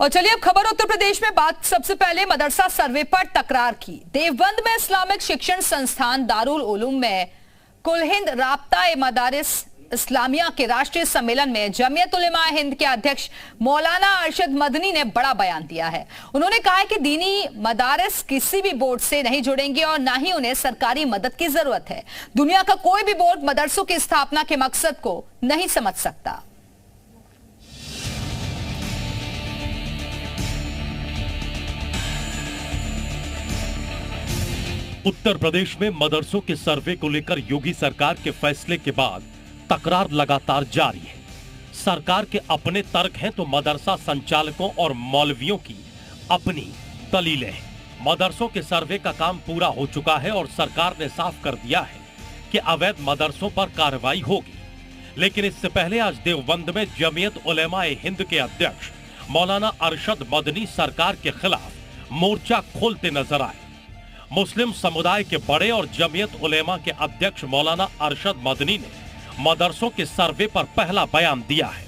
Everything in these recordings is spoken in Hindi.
और चलिए अब खबर उत्तर प्रदेश में। बात सबसे पहले मदरसा सर्वे पर तकरार की। देवबंद में इस्लामिक शिक्षण संस्थान दारुल उलूम में कुल हिंद राब्ता ए मदारिस इस्लामिया के राष्ट्रीय सम्मेलन में जमीयत उलेमा हिंद के अध्यक्ष मौलाना अरशद मदनी ने बड़ा बयान दिया है। उन्होंने कहा है कि दीनी मदारिस किसी भी बोर्ड से नहीं जुड़ेंगे और ना ही उन्हें सरकारी मदद की जरूरत है। दुनिया का कोई भी बोर्ड मदरसों की स्थापना के मकसद को नहीं समझ सकता। उत्तर प्रदेश में मदरसों के सर्वे को लेकर योगी सरकार के फैसले के बाद तकरार लगातार जारी है। सरकार के अपने तर्क हैं तो मदरसा संचालकों और मौलवियों की अपनी दलीलें हैं। मदरसों के सर्वे का काम पूरा हो चुका है और सरकार ने साफ कर दिया है कि अवैध मदरसों पर कार्रवाई होगी। लेकिन इससे पहले आज देवबंद में जमीयत उलेमा हिंद के अध्यक्ष मौलाना अरशद मदनी सरकार के खिलाफ मोर्चा खोलते नजर आए। मुस्लिम समुदाय के बड़े और जमीयत उलेमा के अध्यक्ष मौलाना अरशद मदनी ने मदरसों के सर्वे पर पहला बयान दिया है।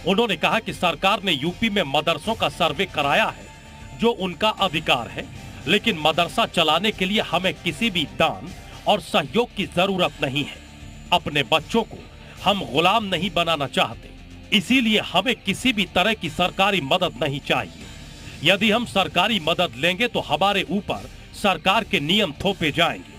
उन्होंने कहा कि सरकार ने यूपी में मदरसों का सर्वे कराया है जो उनका अधिकार है, लेकिन मदरसा चलाने के लिए हमें किसी भी दान और सहयोग की जरूरत नहीं है। अपने बच्चों को हम गुलाम नहीं बनाना चाहते, इसीलिए हमें किसी भी तरह की सरकारी मदद नहीं चाहिए। यदि हम सरकारी मदद लेंगे तो हमारे ऊपर सरकार के नियम थोपे जाएंगे।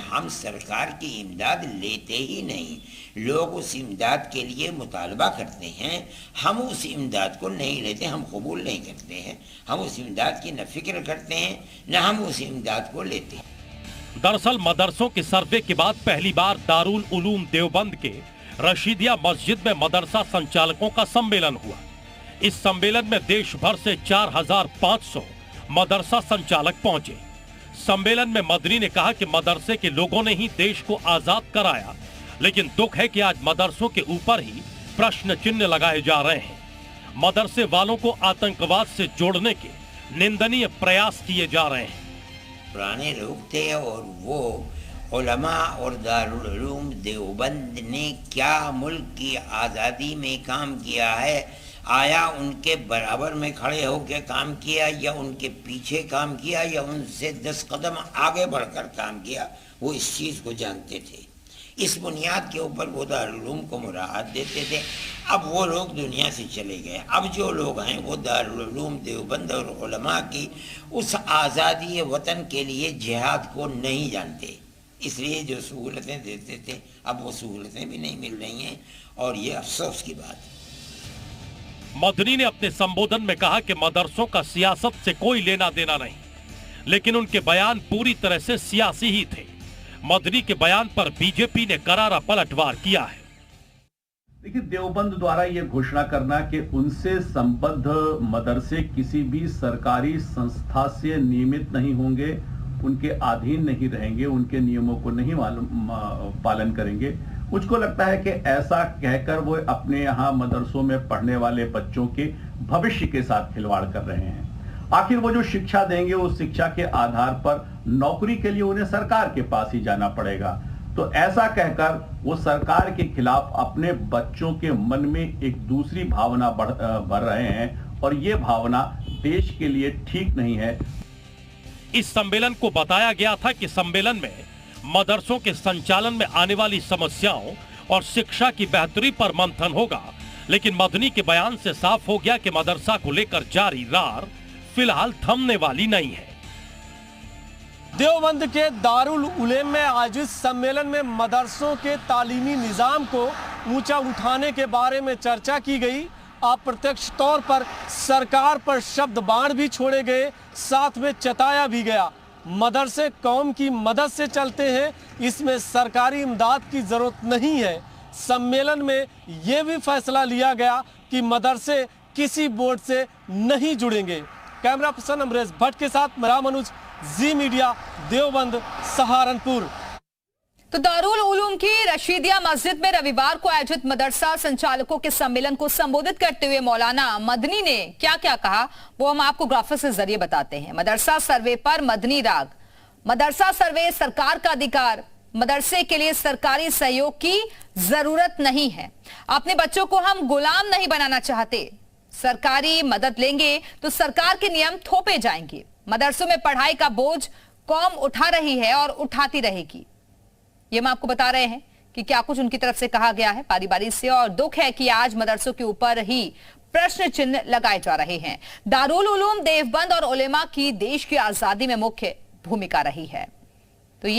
हम सरकार की इमदाद लेते ही नहीं, लोग उस इमदाद के लिए मुतालबा करते हैं, हम उस इमदाद को नहीं लेते, हम कबूल नहीं करते हैं। हम उस इमदाद की न फिक्र करते हैं न हम उस इमदाद को लेते हैं। दरअसल मदरसों के सर्वे के बाद पहली बार दारुल उलूम देवबंद के रशीदिया मस्जिद में मदरसा संचालकों का सम्मेलन हुआ। इस सम्मेलन में देश भर से 4500 मदरसा संचालक पहुंचे। सम्मेलन में मदनी ने कहा कि मदरसे के लोगों ने ही देश को आजाद कराया, लेकिन दुख है कि आज मदरसों के ऊपर ही प्रश्न चिन्ह लगाए जा रहे हैं। मदरसे वालों को आतंकवाद से जोड़ने के निंदनीय प्रयास किए जा रहे हैं। पुराने लोग थे और वो उलमा और दारुल उलूम देवबंद ने क्या मुल्क की आज़ादी में काम किया है? आया उनके बराबर में खड़े होकर काम किया या उनके पीछे काम किया या उनसे 10 कदम आगे बढ़कर काम किया? वो इस चीज़ को जानते थे। इस बुनियाद के ऊपर वो दारुल उलूम को मुराहत देते थे। अब वो लोग दुनिया से चले गए। अब जो लोग हैं वो दारुल उलूम देवबंद और उलमा की उस आज़ादी वतन के लिए जिहाद को नहीं जानते। इसलिए जो सहूलतें देते थे अब वो सहूलतें भी नहीं मिल रही हैं और ये अफसोस की बात है। मदनी ने अपने संबोधन में कहा कि मदरसों का सियासत से कोई लेना देना नहीं, लेकिन उनके बयान पूरी तरह से सियासी ही थे। मदनी के बयान पर बीजेपी ने करारा पलटवार किया है। देखिए, देवबंद द्वारा यह घोषणा करना कि उनसे संबद्ध मदरसे किसी भी सरकारी संस्था से नियमित नहीं होंगे, उनके अधीन नहीं रहेंगे, उनके नियमों को नहीं पालन करेंगे, मुझको लगता है कि ऐसा कहकर वो अपने यहाँ मदरसों में पढ़ने वाले बच्चों के भविष्य के साथ खिलवाड़ कर रहे हैं। आखिर वो जो शिक्षा देंगे उस शिक्षा के आधार पर नौकरी के लिए उन्हें सरकार के पास ही जाना पड़ेगा। तो ऐसा कहकर वो सरकार के खिलाफ अपने बच्चों के मन में एक दूसरी भावना भर रहे हैं और ये भावना देश के लिए ठीक नहीं है। इस सम्मेलन को बताया गया था कि सम्मेलन में मदरसों के संचालन में आने वाली समस्याओं और शिक्षा की बेहतरी पर मंथन होगा, लेकिन मदनी के बयान से साफ हो गया कि मदरसा को लेकर जारी रार फिलहाल थमने वाली नहीं है। देवबंद के दारुल उलेम में आयोजित सम्मेलन में मदरसों के तालीमी निज़ाम को ऊंचा उठाने के बारे में चर्चा की गई। अप्रत्यक्ष तौर पर सरकार पर शब्द बाण भी छोड़े गए, साथ में चताया भी गया मदरसे कौम की मदद से चलते हैं, इसमें सरकारी इमदाद की जरूरत नहीं है। सम्मेलन में यह भी फैसला लिया गया कि मदरसे किसी बोर्ड से नहीं जुड़ेंगे। कैमरा पर्सन अमरेश भट्ट के साथ मेरा मनुज, जी मीडिया, देवबंद, सहारनपुर। तो दारुल उलूम की रशीदिया मस्जिद में रविवार को आयोजित मदरसा संचालकों के सम्मेलन को संबोधित करते हुए मौलाना मदनी ने क्या क्या कहा वो हम आपको ग्राफिक्स के जरिए बताते हैं। मदरसा सर्वे पर मदनी राग। मदरसा सर्वे सरकार का अधिकार, मदरसे के लिए सरकारी सहयोग की जरूरत नहीं है। अपने बच्चों को हम गुलाम नहीं बनाना चाहते, सरकारी मदद लेंगे तो सरकार के नियम थोपे जाएंगे। मदरसों में पढ़ाई का बोझ कौम उठा रही है और उठाती रहेगी। ये हम आपको बता रहे हैं कि क्या कुछ उनकी तरफ से कहा गया है बारी बारी से, और दुख है कि आज मदरसों के ऊपर ही प्रश्न चिन्ह लगाए जा रहे हैं। दारुल उलूम देवबंद और उलेमा की देश की आजादी में मुख्य भूमिका रही है।